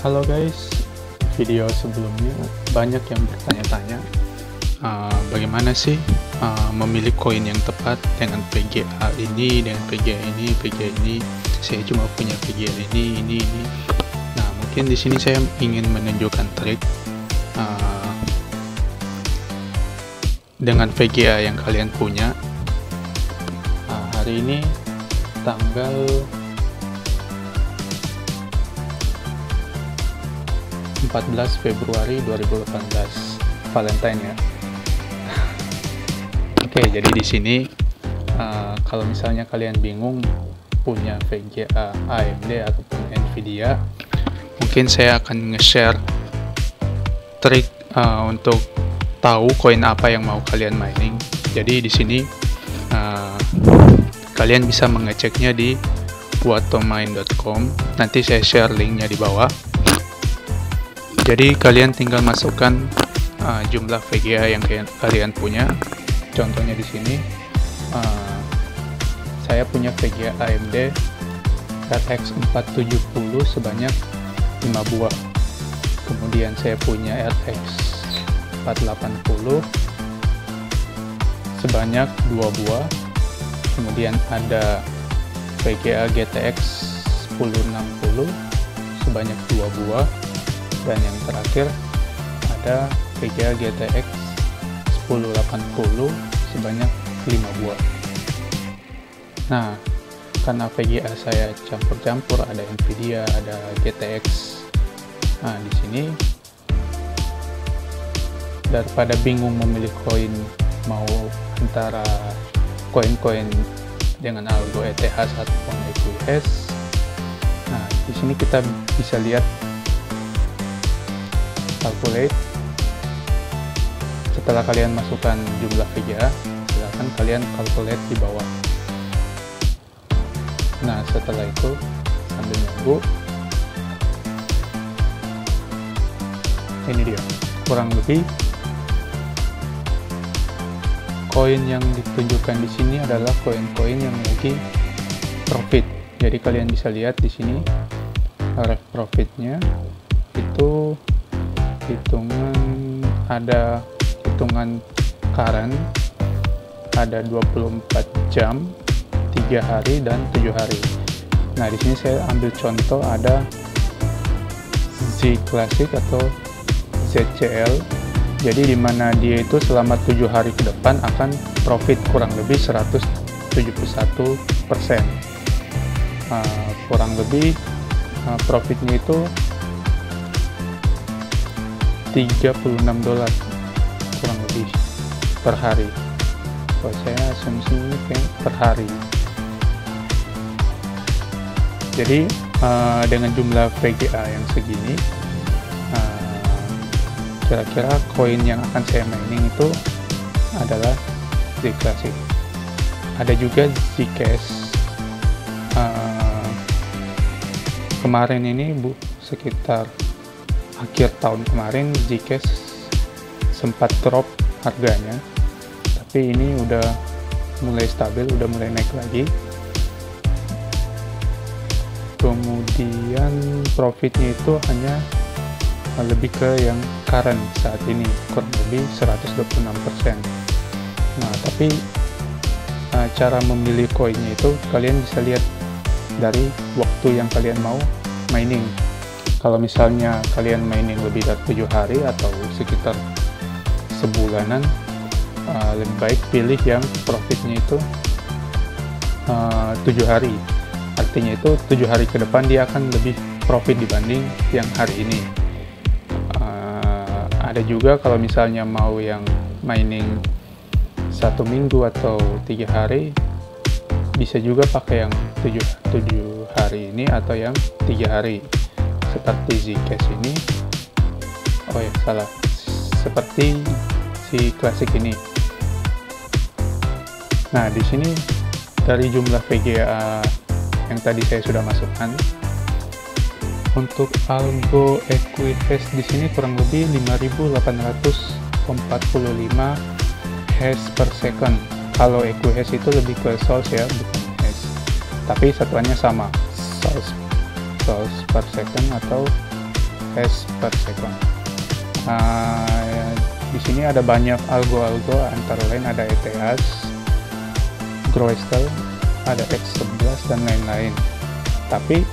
Halo guys, video sebelumnya banyak yang bertanya-tanya bagaimana sih memilih koin yang tepat dengan PGA ini, dengan PGA ini. Saya cuma punya PGA ini. Nah, mungkin di sini saya ingin menunjukkan trik dengan PGA yang kalian punya. Hari ini tanggal 14 Februari 2018, Valentine ya. Oke, jadi di sini kalau misalnya kalian bingung punya VGA AMD ataupun Nvidia, mungkin saya akan nge-share trik untuk tahu koin apa yang mau kalian mining. Jadi di sini kalian bisa mengeceknya di watomine.com. Nanti saya share linknya di bawah. Jadi kalian tinggal masukkan jumlah VGA yang kalian punya. Contohnya di sini saya punya VGA AMD RX 470 sebanyak 5 buah. Kemudian saya punya RX 480 sebanyak 2 buah. Kemudian ada VGA GTX 1060 sebanyak 2 buah. Dan yang terakhir ada VGA GTX 1080 sebanyak 5 buah. Nah, karena VGA saya campur-campur, ada Nvidia, ada GTX. Nah, di sini daripada bingung memilih koin, mau antara koin-koin dengan algo ETH ataupun EQS. Nah, di sini kita bisa lihat calculate. Setelah kalian masukkan jumlah VGA, silakan kalian calculate di bawah. Nah, setelah itu sambil nunggu, ini dia kurang lebih koin yang ditunjukkan di sini adalah koin-koin yang memiliki profit. Jadi kalian bisa lihat di sini ref profitnya itu ada hitungan current, ada 24 jam, 3 hari dan 7 hari. Nah, di sini saya ambil contoh ada Z Classic atau ZCL. Jadi di mana dia itu selama 7 hari ke depan akan profit kurang lebih 171%. Kurang lebih profitnya itu $36 kurang lebih per hari. Kalau saya asumsi ini kayak per hari. Jadi dengan jumlah VGA yang segini, kira-kira koin yang akan saya mining itu adalah Z Classic. Ada juga Zcash. Kemarin ini sekitar akhir tahun kemarin Zcash sempat drop harganya, tapi ini udah mulai stabil, udah mulai naik lagi. Kemudian profitnya itu hanya lebih ke yang current saat ini, kurang lebih 126%. Nah, tapi cara memilih koinnya itu kalian bisa lihat dari waktu yang kalian mau mining. Kalau misalnya kalian mining lebih dari 7 hari atau sekitar sebulanan, lebih baik pilih yang profitnya itu 7 hari. Artinya itu 7 hari ke depan dia akan lebih profit dibanding yang hari ini. Ada juga kalau misalnya mau yang mining 1 minggu atau 3 hari, bisa juga pakai yang 7 hari ini atau yang 3 hari. Seperti Zcash ini, seperti si Classic ini. Nah, di sini dari jumlah VGA yang tadi saya sudah masukkan, untuk algo EQS di sini kurang lebih 5.845 hash per second. Kalau EQS itu lebih ke source ya, bukan hash, tapi satuannya sama, source per second atau EQS per second. Di sini ada banyak algo-algo, antara lain ada ETH, Groistel, ada X11 dan lain-lain. Tapi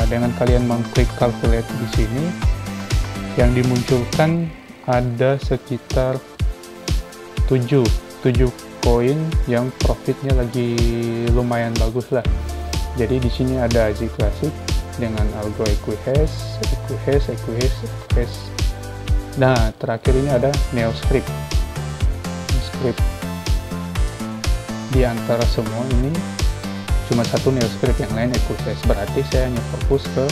dengan kalian mengklik calculate di sini, yang dimunculkan ada sekitar 7 koin yang profitnya lagi lumayan bagus lah. Jadi di sini ada Z Classic dengan algo EQS. Nah, terakhir ini ada Neoscript. Di antara semua ini cuma satu Neoscript, yang lain EQS. Berarti saya hanya fokus ke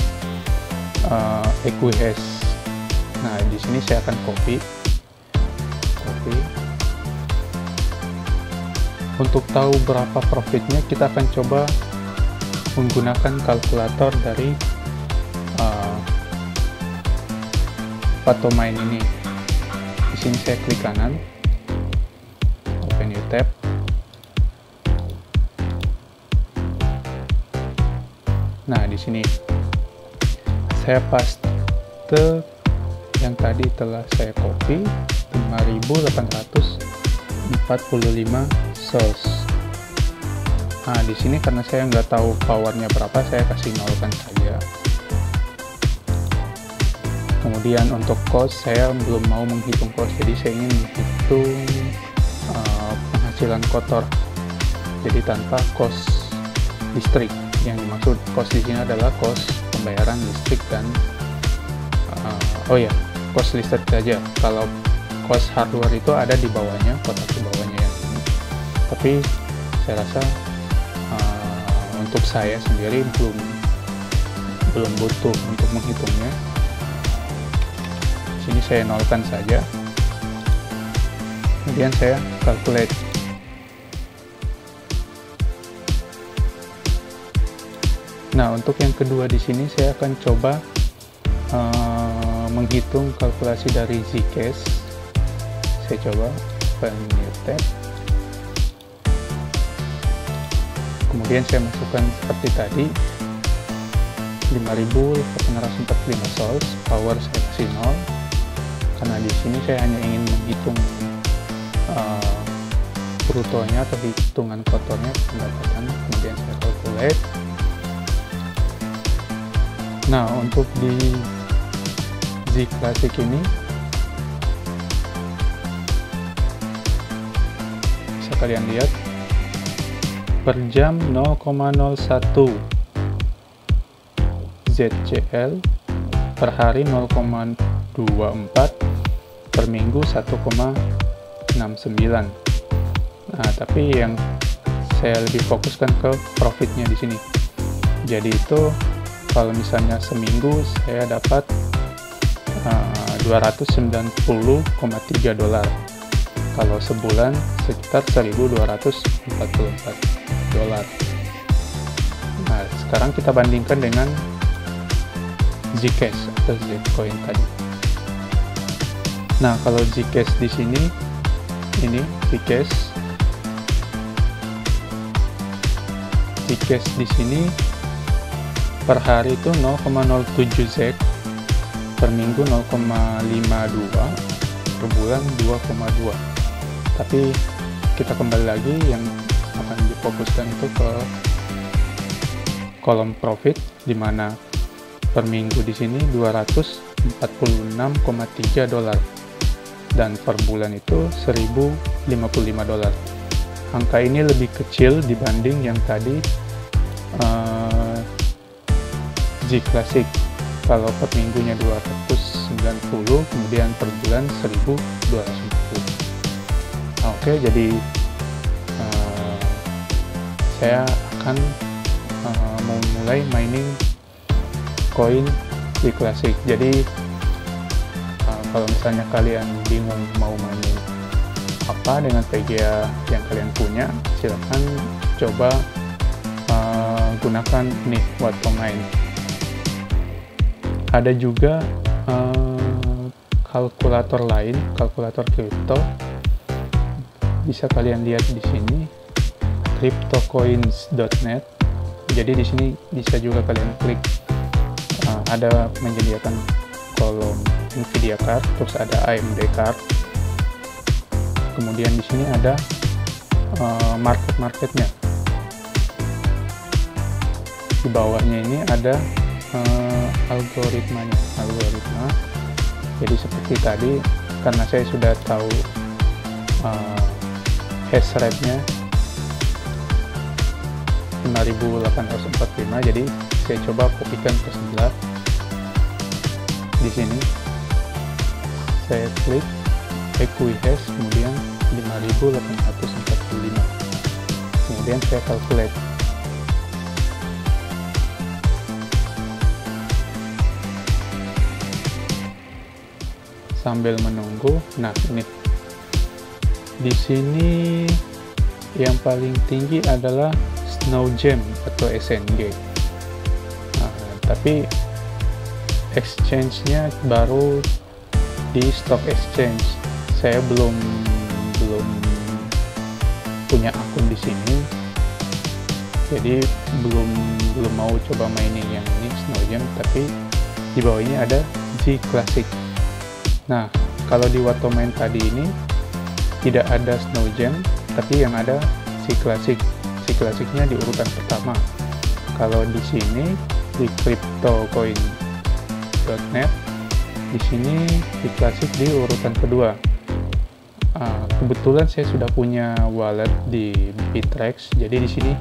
EQS. Nah, di sini saya akan copy. Untuk tahu berapa profitnya, kita akan coba menggunakan kalkulator dari Patomain ini. Di sini saya klik kanan, open new tab. Nah, di sini saya paste yang tadi telah saya copy, 5.845 source. Nah, di sini karena saya nggak tahu powernya berapa, saya kasih nolkan saja. Kemudian untuk cost, saya belum mau menghitung cost, jadi saya ingin menghitung penghasilan kotor, jadi tanpa cost listrik. Yang dimaksud cost di sini adalah cost pembayaran listrik dan cost listrik saja. Kalau cost hardware itu ada di bawahnya, kotak di bawahnya yang ini. Tapi saya rasa untuk saya sendiri belum butuh untuk menghitungnya. Di sini saya nolkan saja. Kemudian saya calculate. Nah, untuk yang kedua di sini saya akan coba menghitung kalkulasi dari Zcash. Saya coba open new tab. Kemudian saya masukkan seperti tadi 5.845 source, power saya kasih 0 karena di sini saya hanya ingin menghitung brutonya atau hitungan kotornya pendapatan. Kemudian saya calculate. Nah, untuk di Z Classic ini bisa kalian lihat per jam 0,01 ZCL, per hari 0,24, per minggu 1,69. Nah, tapi yang saya lebih fokuskan ke profitnya di sini. Jadi itu kalau misalnya seminggu saya dapat $290,3. Kalau sebulan sekitar $1.244. Nah, sekarang kita bandingkan dengan Zcash atau Zcoin tadi. Nah, kalau Zcash di sini, ini Zcash di sini per hari itu 0,07 ZEC, per minggu 0,52, per bulan 2,2. Tapi kita kembali lagi, yang akan difokuskan itu ke kolom profit, di mana per minggu di sini $246,3 dan per bulan itu $1.055. Angka ini lebih kecil dibanding yang tadi Z Classic. Kalau per minggunya 290, kemudian per bulan 1.240. Oke, jadi saya akan memulai mining koin Z Classic. Jadi kalau misalnya kalian bingung mau mining apa dengan PGA yang kalian punya, silahkan coba gunakan nih Patomain. Ada juga kalkulator lain, kalkulator kripto. Bisa kalian lihat di sini, cryptocoins.net. Jadi di sini bisa juga kalian klik ada menyediakan kolom Nvidia card, terus ada AMD card. Kemudian di sini ada market-marketnya. Di bawahnya ini ada algoritma. Jadi seperti tadi, karena saya sudah tahu hash rate-nya 5845, jadi saya coba kopikan ke sebelah. Di sini saya klik equi-hash, kemudian 5845, kemudian saya calculate. Sambil menunggu, nah ini di sini yang paling tinggi adalah Snow Gem atau SNG. Tapi exchange-nya baru di stock exchange. Saya belum punya akun di sini, jadi belum mau coba mining yang ini Snow Gem. Tapi di bawah ini ada Z Classic. Nah, kalau di Watomine tadi ini tidak ada Snow Gem, tapi yang ada Z Classic. Z Classic-nya di urutan pertama. Kalau di sini di cryptocoin.net, di sini Z Classic di urutan kedua. Kebetulan saya sudah punya wallet di Bittrex, jadi di sini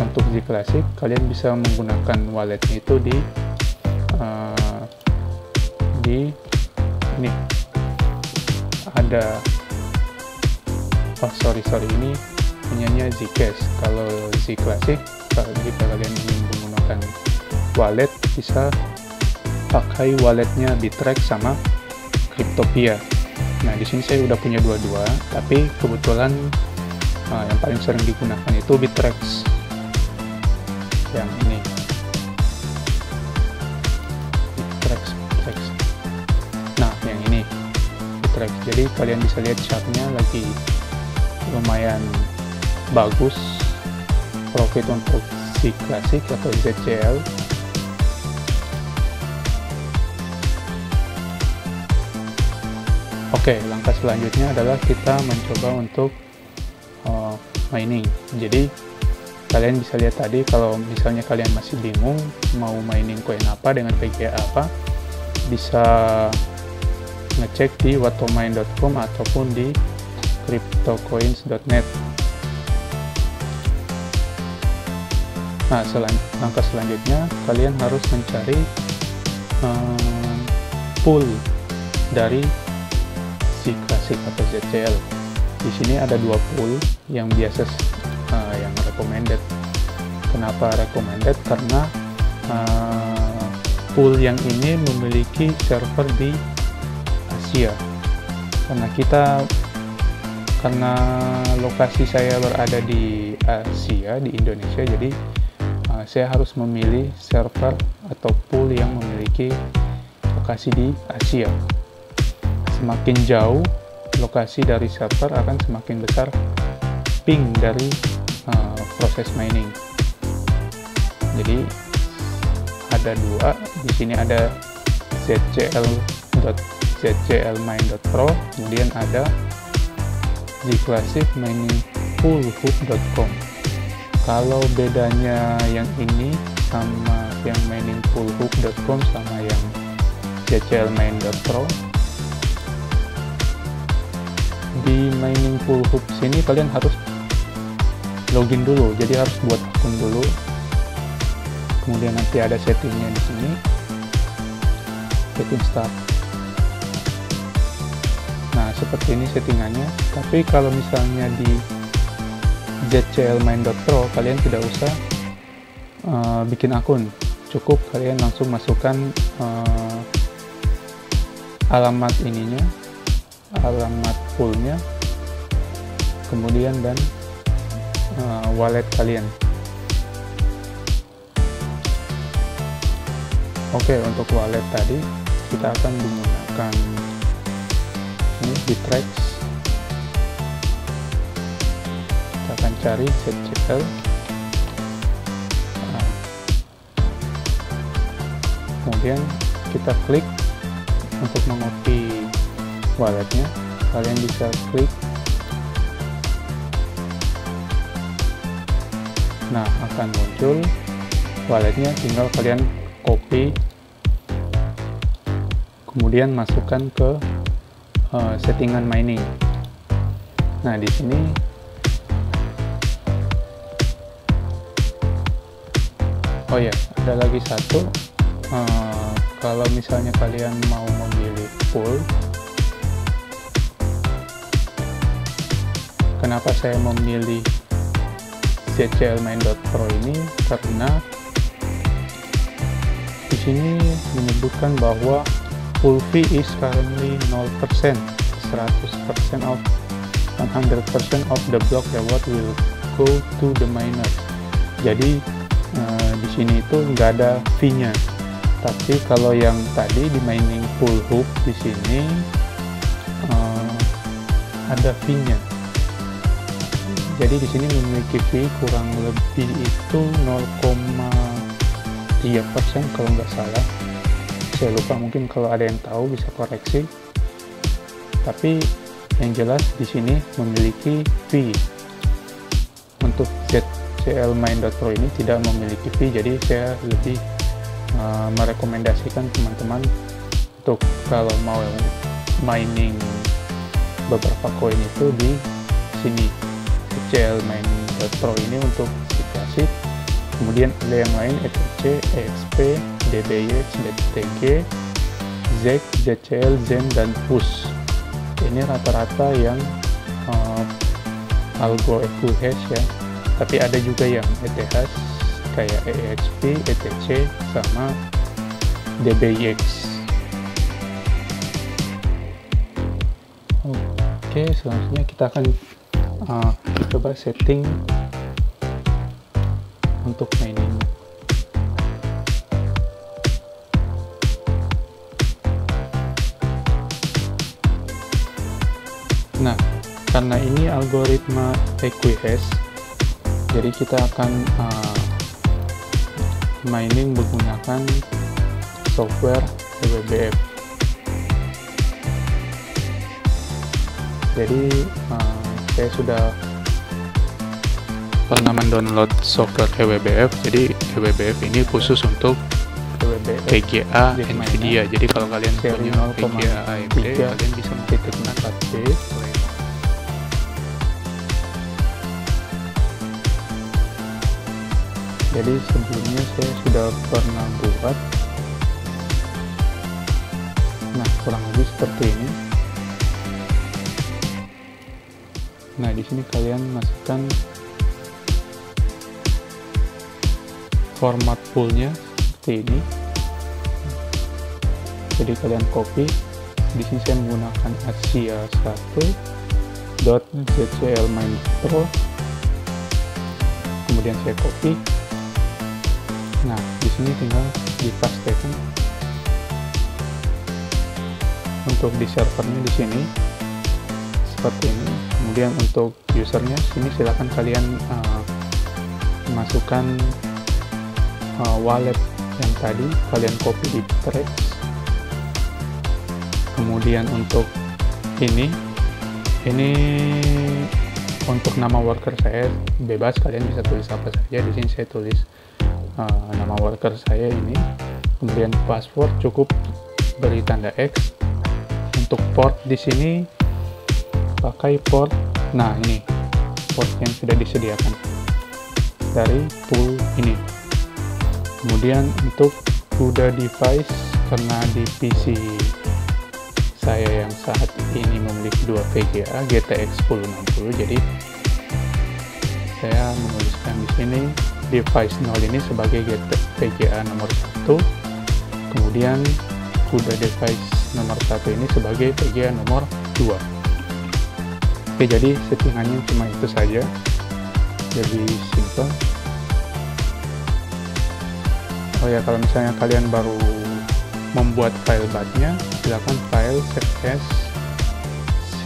untuk Z Classic kalian bisa menggunakan walletnya itu di ini ada ini punyanya Zcash. Kalau Z Classic, jika kalian ingin menggunakan wallet, bisa pakai walletnya Bittrex sama Cryptopia. Nah, di sini saya udah punya dua-dua, tapi kebetulan yang paling sering digunakan itu Bittrex. Yang ini Bittrex. Nah, yang ini Bittrex. Jadi kalian bisa lihat chartnya lagi lumayan bagus. Profit untuk Z Classic atau ZCL. Oke, langkah selanjutnya adalah kita mencoba untuk mining. Jadi kalian bisa lihat tadi, kalau misalnya kalian masih bingung mau mining koin apa dengan PGA apa, bisa ngecek di watomine.com ataupun di cryptocoins.net. Nah, langkah selanjutnya kalian harus mencari pool dari Z Classic atau ZCL. Di sini ada dua pool yang biasa yang recommended. Kenapa recommended? Karena pool yang ini memiliki server di Asia. Karena lokasi saya berada di Asia, di Indonesia, jadi saya harus memilih server atau pool yang memiliki lokasi di Asia. Semakin jauh lokasi dari server, akan semakin besar ping dari proses mining. Jadi ada dua, di sini ada zcl.zclmine.pro, kemudian ada Z Classic mining poolhub.com. Kalau bedanya yang ini sama yang mining poolhub.com sama yang zclmine.pro, di mining poolhub sini kalian harus login dulu, jadi harus buat akun dulu. Kemudian nanti ada settingnya di sini, setting start. Nah, seperti ini settingannya. Tapi kalau misalnya di zclmine.pro, kalian tidak usah bikin akun, cukup kalian langsung masukkan alamat ininya, alamat poolnya, kemudian dan wallet kalian. Oke, untuk wallet tadi kita akan menggunakan ini Bittrex. Kita akan cari ZCL. kemudian kita klik untuk mengopi walletnya. Kalian bisa klik, nah akan muncul walletnya, tinggal kalian copy kemudian masukkan ke settingan mining. Nah di sini oh ya, ada lagi satu, kalau misalnya kalian mau memilih pool, kenapa saya memilih ZCLmine.pro ini, karena di sini menyebutkan bahwa pool fee is currently 0%, 100% of 100% of the block reward will go to the miner. Jadi di sini itu nggak ada fee-nya. Tapi kalau yang tadi di mining pool hub di sini ada fee-nya. Jadi di sini memiliki fee kurang lebih itu 0,3% kalau nggak salah. Saya lupa, mungkin kalau ada yang tahu bisa koreksi. Tapi yang jelas di sini memiliki fee. Untuk ZCLmine.pro ini tidak memiliki fee, jadi saya lebih merekomendasikan teman-teman untuk kalau mau mining beberapa koin itu di sini. ZCLmine.pro ini untuk aplikasi. Kemudian ada yang lain, ETC, EXP, DBX, DTG, ZEC, ZCL, Zen, dan PUSH. Ini rata-rata yang algo EQHash ya, tapi ada juga yang ETH kayak EXP, ETC, sama DBX. Oke, selanjutnya kita akan coba setting untuk mining. Nah, karena ini algoritma EQHash, jadi kita akan mining menggunakan software EWBF. Jadi saya sudah pernah mendownload software EWBF. Jadi EWBF ini khusus untuk VGA NVIDIA. Jadi kalau kalian punya VGA AMD, kalian bisa menggunakan 4B. Jadi sebelumnya saya sudah pernah buat. Nah, kurang lebih seperti ini. Nah, di sini kalian masukkan format poolnya seperti ini. Jadi kalian copy. Di sini saya menggunakan asia1.zclmine.pro. Kemudian saya copy. Nah, di sini tinggal dipastekan. Untuk di servernya di sini seperti ini. Kemudian untuk usernya sini silakan kalian masukkan wallet yang tadi kalian copy di Trades. Kemudian untuk ini untuk nama worker saya bebas, kalian bisa tulis apa saja. Di sini saya tulis nama worker saya ini. Kemudian password cukup beri tanda X. Untuk port di sini pakai port, nah ini port yang sudah disediakan dari pool ini. Kemudian untuk CUDA device, karena di PC saya yang saat ini memiliki 2 VGA GTX 1060, jadi saya menuliskan di sini device 0 ini sebagai VGA nomor 1, kemudian CUDA device nomor 1 ini sebagai VGA nomor 2. Oke, jadi settingannya cuma itu saja, lebih simple. Oh ya, kalau misalnya kalian baru membuat file batnya, silakan file save as,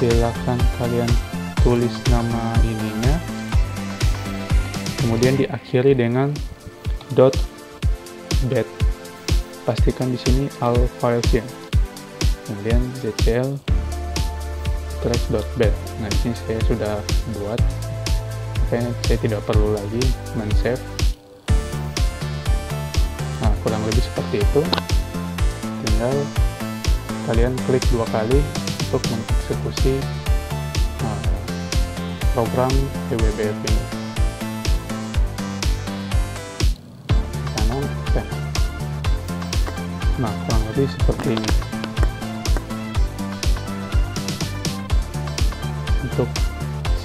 silakan kalian tulis nama ininya, kemudian diakhiri dengan .bat. pastikan di sini all files ya. Kemudian dcl trash.bat. Nah, di sini saya sudah buat, makanya saya tidak perlu lagi men-save. Nah, kurang lebih seperti itu. Tinggal kalian klik 2 kali untuk mengeksekusi program pwbf ini. Kanan, oke. Nah, kurang lebih seperti ini. Untuk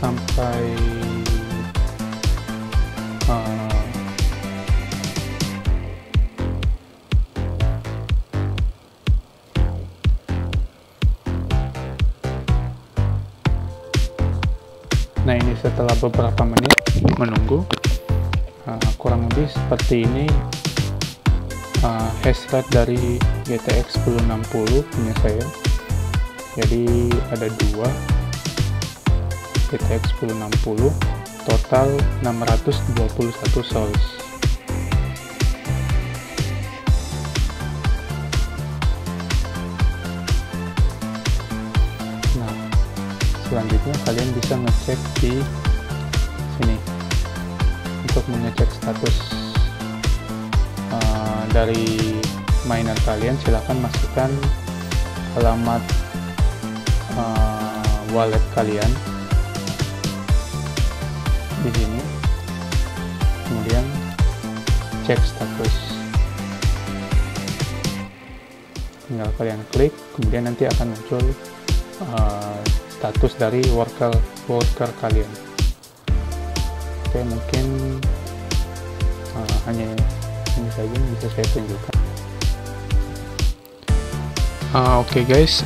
sampai nah, ini setelah beberapa menit menunggu, kurang lebih seperti ini hash rate dari GTX 1060 punya saya. Jadi ada 2 GTX 1060, total 621 source. Nah, selanjutnya kalian bisa ngecek di sini untuk mengecek status dari mainan kalian. Silahkan masukkan alamat wallet kalian di sini, kemudian cek status. Tinggal kalian klik, kemudian nanti akan muncul status dari worker kalian. Oke, mungkin hanya ini saja yang bisa saya tunjukkan. Oke guys,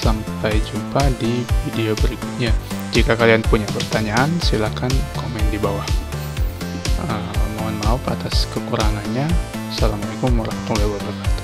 sampai jumpa di video berikutnya. Jika kalian punya pertanyaan, silakan komen di bawah. Mohon maaf atas kekurangannya. Assalamualaikum warahmatullahi wabarakatuh.